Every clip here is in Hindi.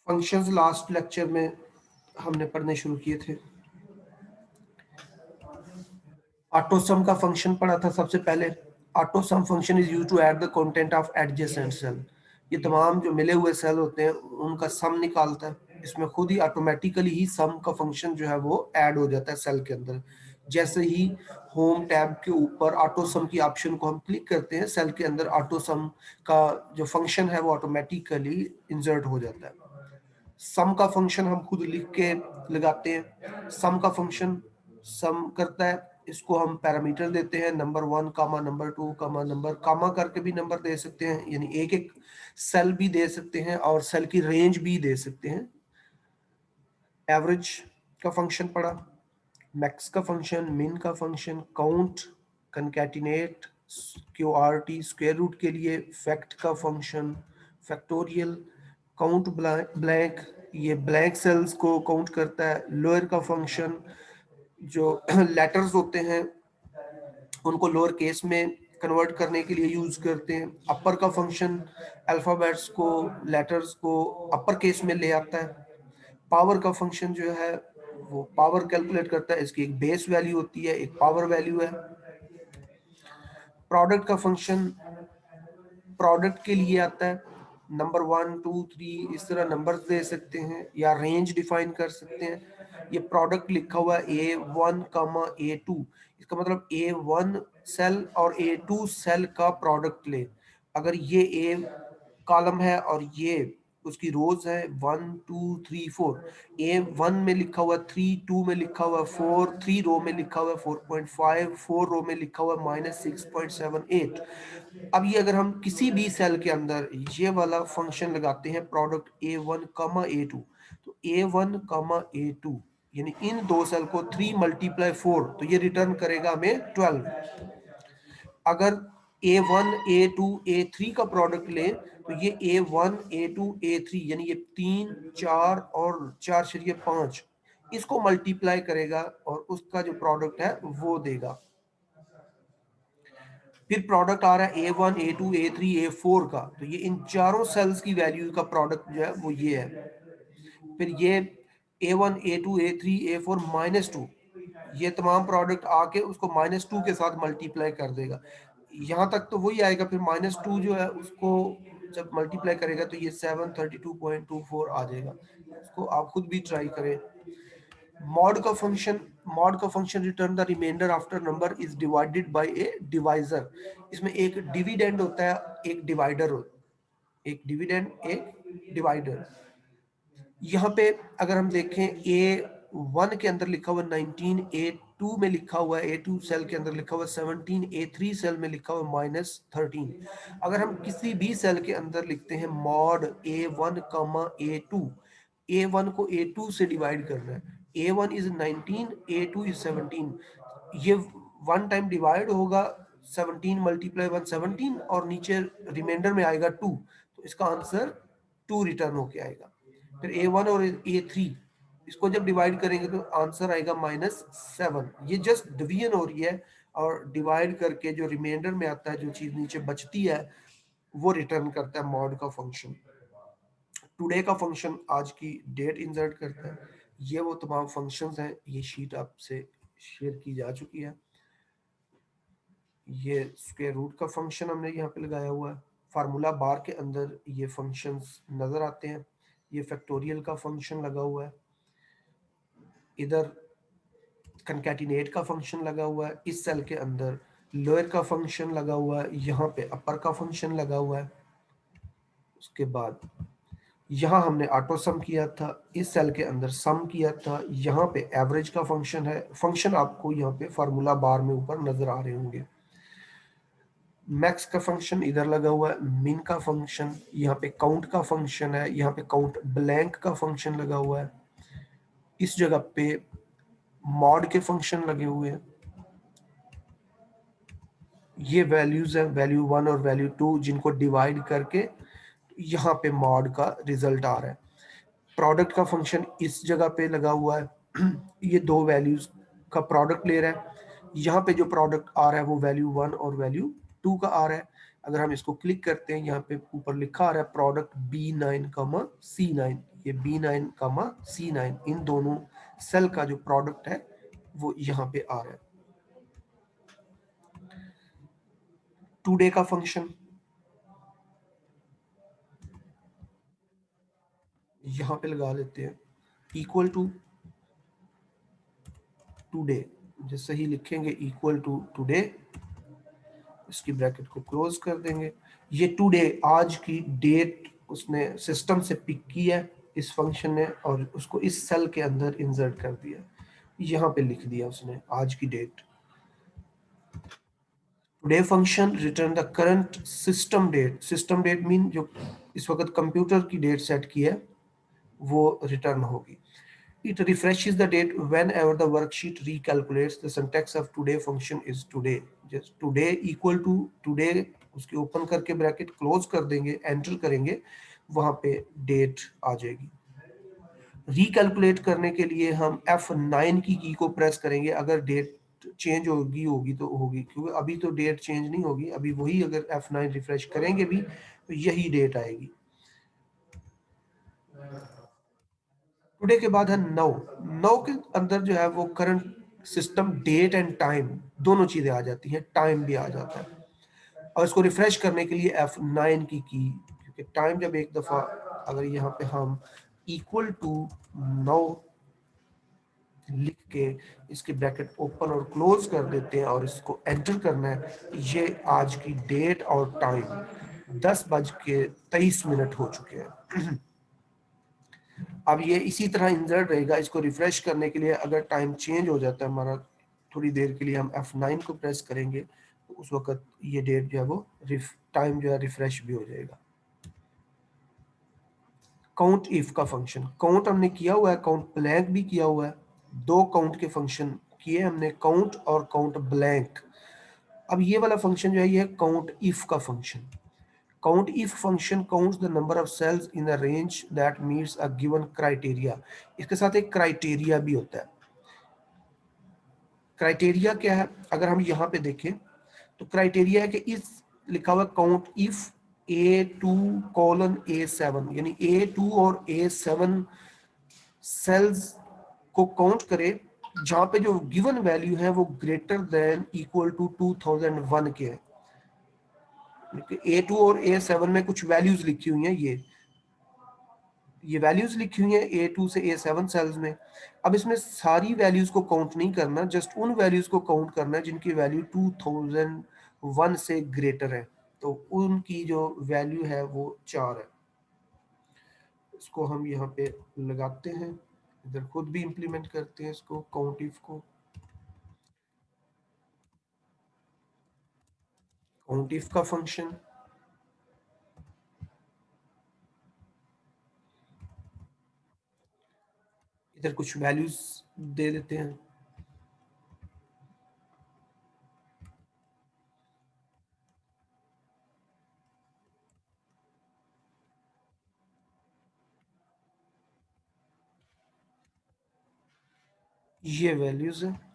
फंक्शंस लास्ट लेक्चर में हमने पढ़ने शुरू किए थे। ऑटोसम का फंक्शन पढ़ा था सबसे पहले। Autosum function is used to add the content of adjacent cell. ये तमाम जो मिले हुए सेल होते हैं उनका सम निकालता है। इसमें खुद ही ऑटोमेटिकली ही सम का फंक्शन जो है वो ऐड हो जाता है सेल के अंदर। जैसे ही होम टैब के ऊपर ऑटोसम की ऑप्शन को हम क्लिक करते हैं, सेल के अंदर ऑटोसम का जो फंक्शन है वो ऑटोमेटिकली इंसर्ट हो जाता है। सम का फंक्शन हम खुद लिख के लगाते हैं। सम का फंक्शन सम करता है, इसको हम पैरामीटर देते हैं, नंबर 1 कामा नंबर 2 कामा नंबर, कामा करके भी नंबर दे सकते हैं, यानी एक एक सेल भी दे सकते हैं और सेल की रेंज भी दे सकते हैं। एवरेज का फंक्शन पढ़ा, मैक्स का फंक्शन, मिन का function, count, concatenate, Q R T square root के लिए, फैक्ट का फंक्शन, फैक्टोरियल, काउंट ब्लैंक, ये ब्लैंक सेल्स को काउंट करता है। लोअर का फंक्शन जो लेटर्स होते हैं उनको लोअर केस में कन्वर्ट करने के लिए यूज करते हैं। अपर का फंक्शन अल्फाबेट्स को, लेटर्स को अपर केस में ले आता है। पावर का फंक्शन जो है वो पावर कैलकुलेट करता है, इसकी एक बेस वैल्यू होती है, एक पावर वैल्यू है। प्रोडक्ट का फंक्शन प्रोडक्ट के लिए आता है, नंबर 1 2 3 इस तरह नंबर्स दे सकते हैं या रेंज डिफाइन कर सकते हैं। ये प्रोडक्ट लिखा हुआ है A1 कामा A2, इसका मतलब A1 सेल और A2 सेल का प्रोडक्ट ले। अगर ये A कॉलम है और ये उसकी रोज है 1 2 3 4, A1 में लिखा हुआ 3, 2 में लिखा हुआ 4, 3 रो में लिखा हुआ 4.5, 4 रो में लिखा हुआ -6.78। अब ये अगर हम किसी भी सेल के अंदर ये वाला फंक्शन लगाते हैं प्रोडक्ट A1 कमा A2, तो A1 कमा A2 यानी इन दो सेल को 3 मल्टीप्लाई 4, तो ये रिटर्न करेगा हमें 12। अगर A1 A2 A3 का प्रोडक्ट ले तो ये A1 A2 A3 यानी ये 3 4 और 4.5 इसको मल्टीप्लाई करेगा और उसका जो प्रोडक्ट है वो देगा। फिर प्रोडक्ट आ रहा है A1 A2 A3 A4 का, तो ये इन चारों सेल्स की वैल्यू का प्रोडक्ट जो है वो ये है। फिर ये A1 A2 A3 A4 -2, ये तमाम प्रोडक्ट आके उसको -2 के साथ मल्टीप्लाई कर देगा। यहाँ तक तो वही आएगा, फिर -2 जो है उसको जब मल्टीप्लाई करेगा तो ये 732.24 आ जाएगा। उसको आप खुद भी ट्राई करें। मॉड का function return the remainder after number is divided by a divisor. इसमें एक डिविडेंड होता है, एक डिवाइडर होता है, एक डिविडेंड एक डिवाइडर। यहाँ पे अगर हम देखें A1 के अंदर लिखा हुआ 19, A2 में लिखा हुआ है, A2 सेल के अंदर लिखा हुआ 17, A3 सेल में लिखा हुआ -13। अगर हम किसी भी सेल के अंदर लिखते हैं मॉड A1 कमा A2, A1 को A2 से डिवाइड करना है, A1 इज 19 A2 इज 17, ये वन टाइम डिवाइड होगा 17 मल्टीप्लाई 1 17 और नीचे रिमाइंडर में आएगा 2, तो इसका आंसर 2 रिटर्न होके आएगा। फिर A1 और A3 इसको जब डिवाइड करेंगे तो आंसर आएगा -7। ये जस्ट डिवीजन हो रही है और डिवाइड करके जो रिमाइंडर में आता है, जो चीज नीचे बचती है वो रिटर्न करता है मॉड का फंक्शन। टुडे का फंक्शन आज की डेट इंसर्ट करता है। ये वो तमाम फंक्शंस हैं, ये शीट आपसे शेयर की जा चुकी है। ये स्क्वायर रूट का फंक्शन हमने यहाँ पे लगाया हुआ है। फार्मूला बार के अंदर ये फंक्शंस नजर आते हैं। ये फैक्टोरियल का फंक्शन लगा हुआ है, इधर कंकैटिनेट का फंक्शन लगा हुआ है, इस सेल के अंदर लोअर का फंक्शन लगा हुआ है, यहाँ पे अपर का फंक्शन लगा हुआ है। उसके बाद यहाँ हमने ऑटो सम किया था, इस सेल के अंदर सम किया था, यहाँ पे एवरेज का फंक्शन है। फंक्शन आपको यहाँ पे फार्मूला बार में ऊपर नजर आ रहे होंगे। मैक्स का फंक्शन इधर लगा हुआ है, मिन का फंक्शन, यहाँ पे काउंट का फंक्शन है, यहाँ पे काउंट ब्लैंक का फंक्शन लगा हुआ है, इस जगह पे मॉड के फंक्शन लगे हुए हैं। ये वैल्यूज है, वैल्यू 1 और वैल्यू 2, जिनको डिवाइड करके यहाँ पे मॉड का रिजल्ट आ रहा है। प्रोडक्ट का फंक्शन इस जगह पे लगा हुआ है, ये दो वैल्यूज का प्रोडक्ट ले रहा है। यहाँ पे जो प्रोडक्ट आ रहा है वो वैल्यू 1 और वैल्यू 2 का आ रहा है। अगर हम इसको क्लिक करते हैं, यहाँ पे ऊपर लिखा आ रहा है प्रोडक्ट B9 C9, ये B9 C9 इन दोनों सेल का जो प्रोडक्ट है वो यहाँ पे आ रहा है। टुडे का फंक्शन यहाँ पे लगा लेते हैं, इक्वल टू टुडे, जैसे ही लिखेंगे इक्वल टू टुडे, इसकी ब्रैकेट को क्लोज कर देंगे। ये टुडे आज की डेट उसने सिस्टम से पिक की है इस फंक्शन ने, और उसको इस सेल के अंदर इंसर्ट कर दिया, यहाँ पे लिख दिया उसने आज की date. Today function return the current system date, system date mean जो इस वक्त कंप्यूटर की डेट सेट की है वो रिटर्न होगी। It refreshes the date whenever the worksheet recalculates. The syntax of today function is today. Just today equal to today, उसके ओपन करके ब्रैकेट क्लोज कर देंगे, एंटर करेंगे, वहां पे डेट आ जाएगी। रिकैलकुलेट करने के लिए हम F9 की को प्रेस करेंगे, अगर डेट चेंज होगी तो होगी, क्योंकि अभी तो डेट चेंज नहीं होगी, अभी वही अगर F9 रिफ्रेश करेंगे भी तो यही डेट आएगी। टुडे के बाद है नौ, नौ के अंदर जो है वो current system date and time दोनों चीजें आ जाती हैं, टाइम भी आ जाता है। और इसको रिफ्रेश करने के लिए F9 की, क्योंकि टाइम जब एक दफा अगर यहाँ पे हम इक्वल टू 9 लिख के इसकी ब्रैकेट ओपन और क्लोज कर देते हैं और इसको एंटर करना है, ये आज की डेट और टाइम 10:23 हो चुके हैं। अब ये इसी तरह इंसर्ट रहेगा, इसको रिफ्रेश करने के लिए अगर टाइम चेंज हो जाता है हमारा थोड़ी देर के लिए, हम F9 को प्रेस करेंगे तो उस वक्त ये डेट जो है वो टाइम जो है रिफ्रेश भी हो जाएगा। काउंट इफ का फंक्शन, काउंट हमने किया हुआ है, काउंट ब्लैंक भी किया हुआ है, दो काउंट के फंक्शन किए हमने, काउंट और काउंट ब्लैंक। अब ये वाला फंक्शन जो है ये काउंट इफ का function. Count if function counts the number of cells in a range that meets a given criteria. इसके साथ एक क्राइटेरिया भी होता है। क्राइटेरिया क्या है, अगर हम यहाँ पे देखें तो क्राइटेरिया है कि इस लिखा हुआ काउंट इफ A2:A7, यानी A2 और A7 सेल्स को काउंट करे जहां पे जो गिवन वैल्यू है वो ग्रेटर देन इक्वल टू 2001 के है। A2 और A7 में कुछ वैल्यूज लिखी हुई हैं, ये वैल्यूज लिखी हुई है A2 से A7 सेल्स में। अब इसमें सारी वैल्यूज को काउंट नहीं करना, जस्ट उन वैल्यूज को काउंट करना है जिनकी वैल्यू 2001 से ग्रेटर है, तो उनकी जो वैल्यू है वो 4 है। इसको हम यहाँ पे लगाते हैं, इधर खुद भी इंप्लीमेंट करते हैं इसको, काउंट इफ को। काउंट इफ का फंक्शन इधर कुछ वैल्यूज दे देते हैं, ये वैल्यूज है।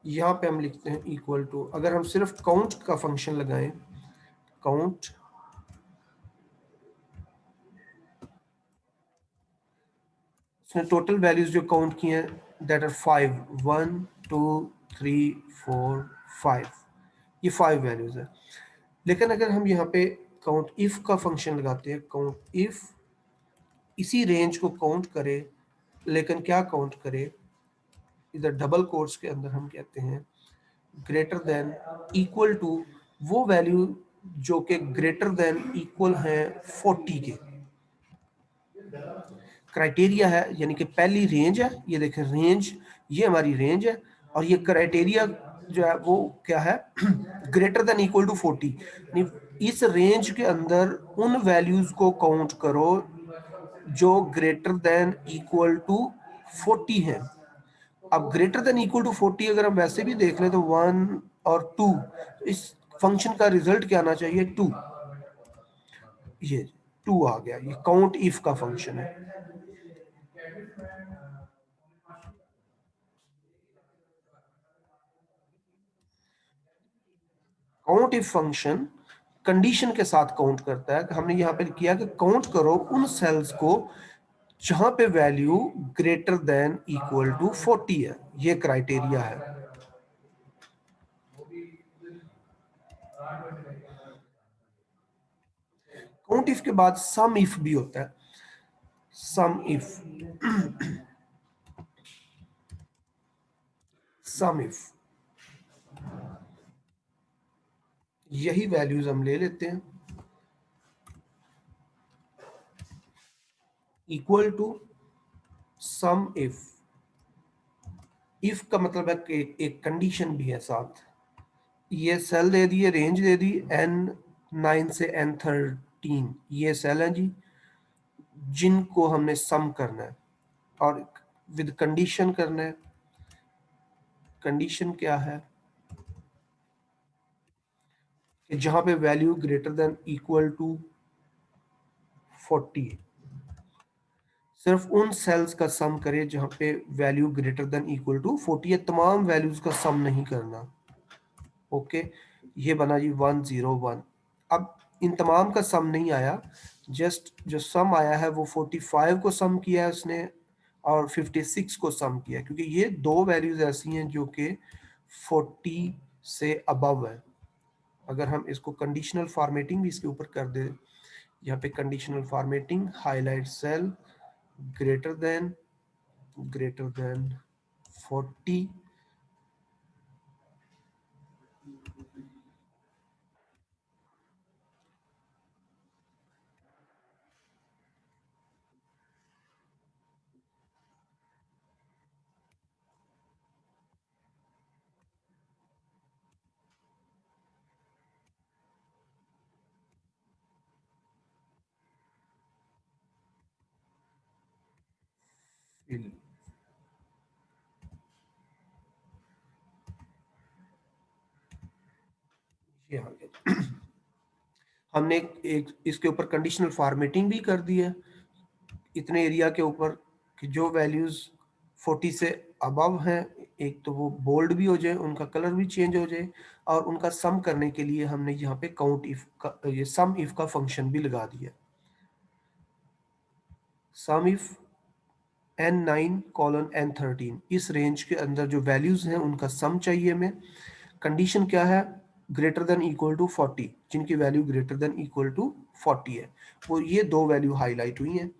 यहाँ पे हम लिखते हैं इक्वल टू, अगर हम सिर्फ काउंट का फंक्शन लगाएं, काउंट उसने टोटल वैल्यूज जो काउंट की हैं दैट आर 5, 1 2 3 4 5, ये 5 वैल्यूज है। लेकिन अगर हम यहाँ पे काउंट इफ का फंक्शन लगाते हैं, काउंट इफ इसी रेंज को काउंट करे, लेकिन क्या काउंट करे, इधर डबल कोट्स के अंदर हम कहते हैं ग्रेटर देन इक्वल टू वो वैल्यू जो कि ग्रेटर देन इक्वल है 40 के। क्राइटेरिया है, यानी कि पहली रेंज है, ये देखें रेंज, ये हमारी रेंज है, और ये क्राइटेरिया जो है वो क्या है, ग्रेटर देन इक्वल टू 40। इस रेंज के अंदर उन वैल्यूज को काउंट करो जो ग्रेटर देन इक्वल टू 40 है। अब ग्रेटर देन इक्वल टू 40 अगर हम वैसे भी देख लें तो 1 और 2, इस फंक्शन का रिजल्ट क्या आना चाहिए, 2, ये 2 आ गया, ये काउंट इफ का फंक्शन है। काउंट इफ फंक्शन कंडीशन के साथ काउंट करता है। हमने यहाँ पे किया कि काउंट करो उन सेल्स को जहां पे value greater than equal to 40 है। ये क्राइटेरिया है। काउंट इफ के बाद सम इफ भी होता है। सम इफ सम इफ यही वैल्यूज हम ले लेते हैं इक्वल टू सम इफ का मतलब है कि एक कंडीशन भी है साथ। ये सेल दे दी है, रेंज दे दी N9 से N13, ये सेल है जी जिनको हमने सम करना है और विद कंडीशन करना है। कंडीशन क्या है कि जहां पे value greater than equal to 40, सिर्फ उन सेल्स का सम करे जहां पे value greater than equal to 40 है, तमाम वैल्यूज का सम नहीं करना। ओके, ये बना जी 101। अब इन तमाम का सम नहीं आया, जस्ट जो सम आया है वो 45 को सम किया है उसने और 56 को सम किया, क्योंकि ये दो वैल्यूज ऐसी हैं जो कि 40 से अबव है। अगर हम इसको कंडीशनल फॉर्मेटिंग भी इसके ऊपर कर दे, यहाँ पे conditional formatting highlight cell greater than 40, ये आ गया। हमने एक इसके ऊपर कंडीशनल फॉर्मेटिंग भी कर दी है इतने एरिया के ऊपर कि जो वैल्यूज 40 से अबव हैं, एक तो वो बोल्ड भी हो जाए, उनका कलर भी चेंज हो जाए, और उनका सम करने के लिए हमने यहाँ पे काउंट इफ का, ये सम इफ का फंक्शन भी लगा दिया। सम इफ N9:N13, इस रेंज के अंदर जो वैल्यूज हैं उनका सम चाहिए हमें। कंडीशन क्या है, ग्रेटर देन इक्वल टू 40, जिनकी value greater than equal to 40 है, वो ये दो वैल्यू हाईलाइट हुई हैं,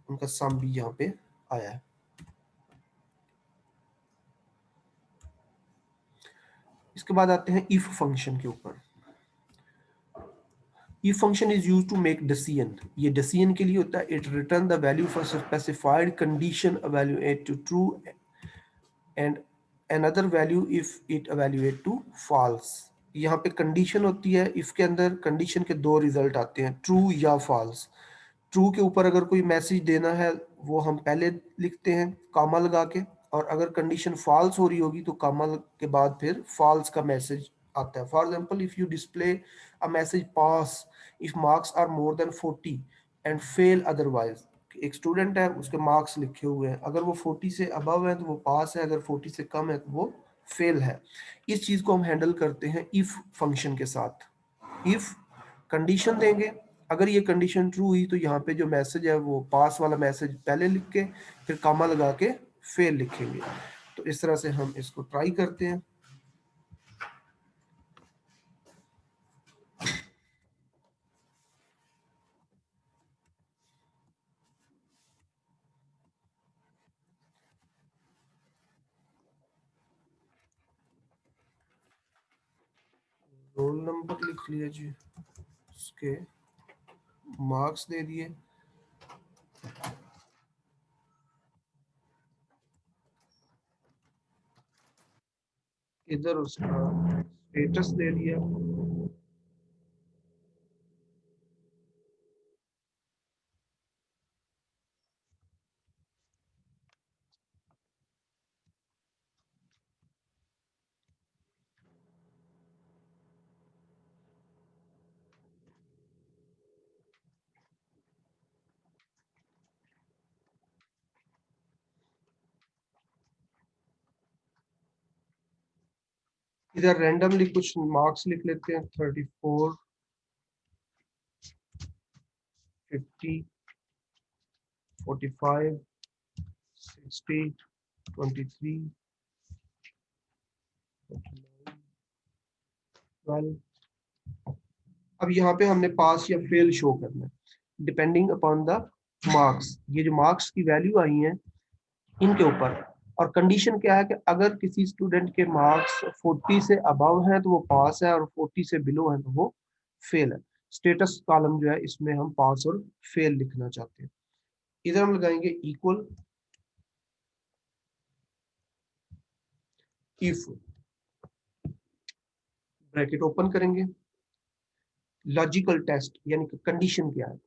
उनका सम भी यहाँ पे आया है। इसके बाद आते हैं इफ फंक्शन के ऊपर। If function is used to make decision, ये डिसीजन के लिए होता है। It return the value for specified condition evaluate to true and another value if it evaluate to false। यहाँ पे कंडीशन होती है, इफ के अंदर कंडीशन के दो रिजल्ट आते हैं, ट्रू या फॉल्स। ट्रू के ऊपर अगर कोई मैसेज देना है वो हम पहले लिखते हैं कामा लगा के, और अगर कंडीशन फॉल्स हो रही होगी तो कामा के बाद फिर फॉल्स का मैसेज आता है। For example, if you display a message pass if marks are more than 40 and fail otherwise, एक स्टूडेंट है उसके मार्क्स लिखे हुए हैं, अगर वो 40 से अबव है तो वो पास है, अगर 40 से कम है तो वो फेल है। इस चीज को हम हैंडल करते हैं इफ फंक्शन के साथ। इफ कंडीशन देंगे, अगर ये कंडीशन ट्रू हुई तो यहाँ पे जो मैसेज है वो पास वाला मैसेज पहले लिख के फिर कामा लगा के फेल लिखेंगे। तो इस तरह से हम इसको ट्राई करते हैं। रोल नंबर लिख लिया जी, उसके मार्क्स दे दिए, इधर उसका स्टेटस दे दिया। इधर रैंडमली कुछ मार्क्स लिख लेते हैं, 34 50, 45, 60, 23, 12। अब यहाँ पे हमने पास या फेल शो करना है डिपेंडिंग अपॉन द मार्क्स। ये जो मार्क्स की वैल्यू आई है इनके ऊपर, और कंडीशन क्या है कि अगर किसी स्टूडेंट के मार्क्स 40 से अबव हैं तो वो पास है, और 40 से बिलो है तो वो फेल है। स्टेटस कॉलम जो है इसमें हम पास और फेल लिखना चाहते हैं। इधर हम लगाएंगे इक्वल इफ, ब्रैकेट ओपन करेंगे, लॉजिकल टेस्ट यानी कि कंडीशन क्या है,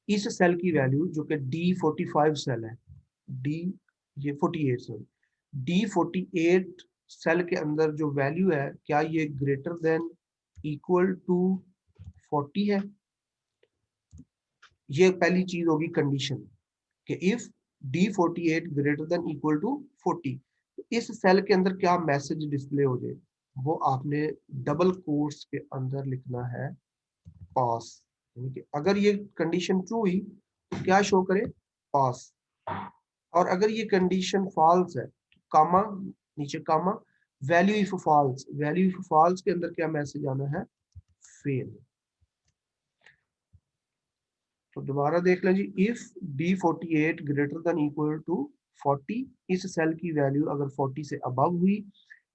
इस सेल की वैल्यू जो कि D45 सेल है, डी ये 48 सॉरी, D48 सेल के अंदर जो वैल्यू है क्या ये ग्रेटर देन इक्वल टू 40 है। ये पहली चीज होगी कंडीशन कि if D48 greater than equal to 40, तो इस सेल के अंदर क्या मैसेज डिस्प्ले हो जाए, वो आपने डबल कोट्स के अंदर लिखना है पास। यानी कि अगर ये कंडीशन ट्रू हुई तो क्या शो करे, पास। और अगर ये कंडीशन फॉल्स है तो कामा, नीचे comma, value if false, value if false के अंदर क्या मैसेज आना है, फेल। तो दोबारा देख लें जी, if D48 greater than equal to 40, इस सेल की वैल्यू अगर 40 से अबव हुई,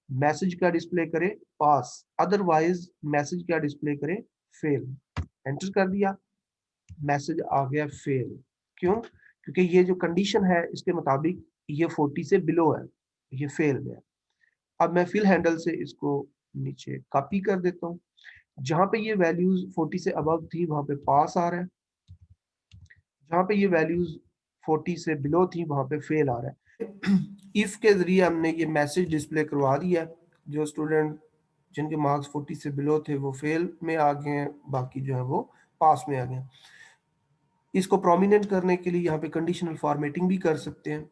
मैसेज क्या डिस्प्ले करे, पास। अदरवाइज मैसेज क्या डिस्प्ले करे, फेल। एंटर कर दिया, मैसेज आ गया फेल। क्यों, क्योंकि ये जो कंडीशन है इसके मुताबिक ये 40 से बिलो है, ये फेल में है। अब मैं फिल हैंडल से इसको नीचे कॉपी कर देता हूँ, जहां पे ये वैल्यूज 40 से अबव थी वहां पे पास आ रहा है, जहां पे ये वैल्यूज 40 से बिलो थी वहां पे फेल आ रहा है। इफ के जरिए हमने ये मैसेज डिस्प्ले करवा दिया, जो स्टूडेंट जिनके मार्क्स 40 से बिलो थे वो फेल में आ गए हैं, बाकी जो है वो पास में आ गए। इसको प्रोमिनेंट करने के लिए यहाँ पे कंडीशनल फॉर्मेटिंग भी कर सकते हैं,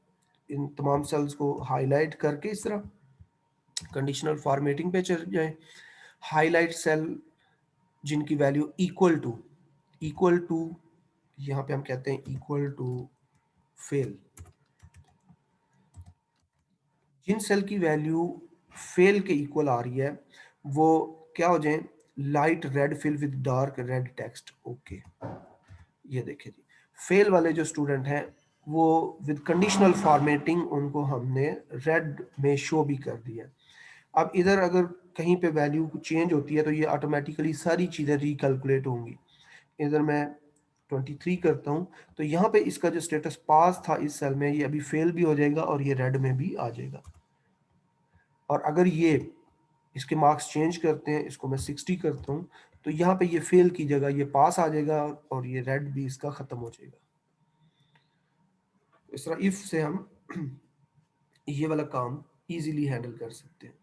इन तमाम सेल्स को हाईलाइट करके इस तरह कंडीशनल फॉर्मेटिंग पे चल जाए। हाईलाइट सेल जिनकी वैल्यू इक्वल टू यहाँ पे हम कहते हैं इक्वल टू फेल। जिन सेल की वैल्यू फेल के इक्वल आ रही है वो क्या हो जाए, light red fill with dark red text. Okay, ये देखिए जी, फेल वाले जो स्टूडेंट हैं वो विद कंडीशनल फॉर्मेटिंग उनको हमने रेड में शो भी कर दिया। अब इधर अगर कहीं पे वैल्यू चेंज होती है तो ये ऑटोमेटिकली सारी चीज़ें रिकैलकुलेट होंगी। इधर मैं 23 करता हूँ तो यहाँ पे इसका जो स्टेटस पास था इस सेल में, ये अभी फेल भी हो जाएगा और ये रेड में भी आ जाएगा। और अगर ये इसके मार्क्स चेंज करते हैं, इसको मैं 60 करता हूँ, तो यहाँ पे ये फेल की जगह ये पास आ जाएगा और ये रेड भी इसका खत्म हो जाएगा। इस तरह इफ से हम ये वाला काम इजीली हैंडल कर सकते हैं।